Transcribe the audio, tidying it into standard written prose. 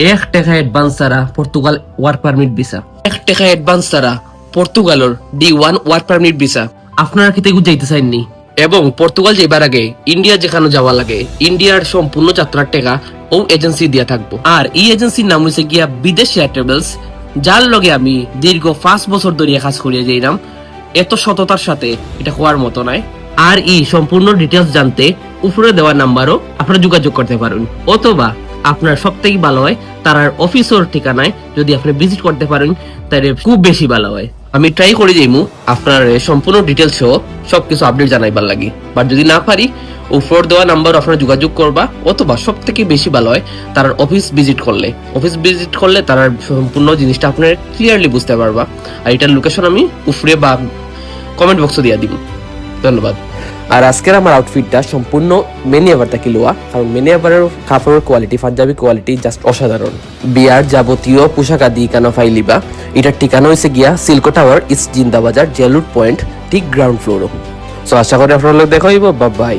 1 টাকা অ্যাডভান্স ছাড়া Portugal work permit visa. 1 টাকা অ্যাডভান্স ছাড়া পর্তুগালের D1 ওয়ার্ক পারমিট ভিসা। আপনারা কি তেগু যাইতে চাইননি? এবং পর্তুগাল যাইবার আগে ইন্ডিয়া যেখানে যাওয়া লাগে ইন্ডিয়ার সম্পূর্ণ যাত্রার টাকা ও এজেন্সি দিয়া থাকবো। আর এই এজেন্সির নাম হইছে গিয়া বিদেশ এয়ার ট্রাভেলস, যার লগে আমি দীর্ঘ 5 বছর ধরে কাজ করিয়া যাইলাম। এত সততার সাথে এটা হওয়ার মতো নয়। আর এই সম্পূর্ণ ডিটেলস জানতে উপরে দেওয়া নাম্বারও আপনারা যোগাযোগ করতে পারেন, অথবা আপনার সব থেকে ভালো হয় তার অফিসের ঠিকানায় যদি আপনি ভিজিট করতে পারেন তাহলে খুব বেশি ভালো হয়। আমি ট্রাই করে যাইমু আপনার সম্পূর্ণ ডিটেলস সহ সবকিছু আপডেট জানাইবার লাগি। বাট যদি না পারি উপর দেওয়া নাম্বার আপনারা যোগাযোগ করবা, অথবা সব থেকে বেশি ভালো হয় তার অফিস ভিজিট করলে তার সম্পূর্ণ জিনিসটা আপনারা ক্লিয়ারলি বুঝতে পারবা। আর এটার লোকেশন আমি উপরে বা কমেন্ট বক্সে দিয়ে দিব। ধন্যবাদ। আর আজকের আমার আউটফিটটা সম্পূর্ণ মেনিয়াভার থেকে লোয়া, কারণ মেনিয়াভারের কাপড়ের কোয়ালিটি, পাঞ্জাবি কোয়ালিটি জাস্ট অসাধারণ। বিয়ার যাবতীয় পোশাক আদি কেন ফাইলিবা। এটার ঠিকানা হয়েছে গিয়া সিল্কো টাওয়ার, ইস্ট জিন্দাবাজার, জেলুট পয়েন্ট, ঠিক গ্রাউন্ড ফ্লোরও। সো আশা করি আপনার দেখা হইব। বাই।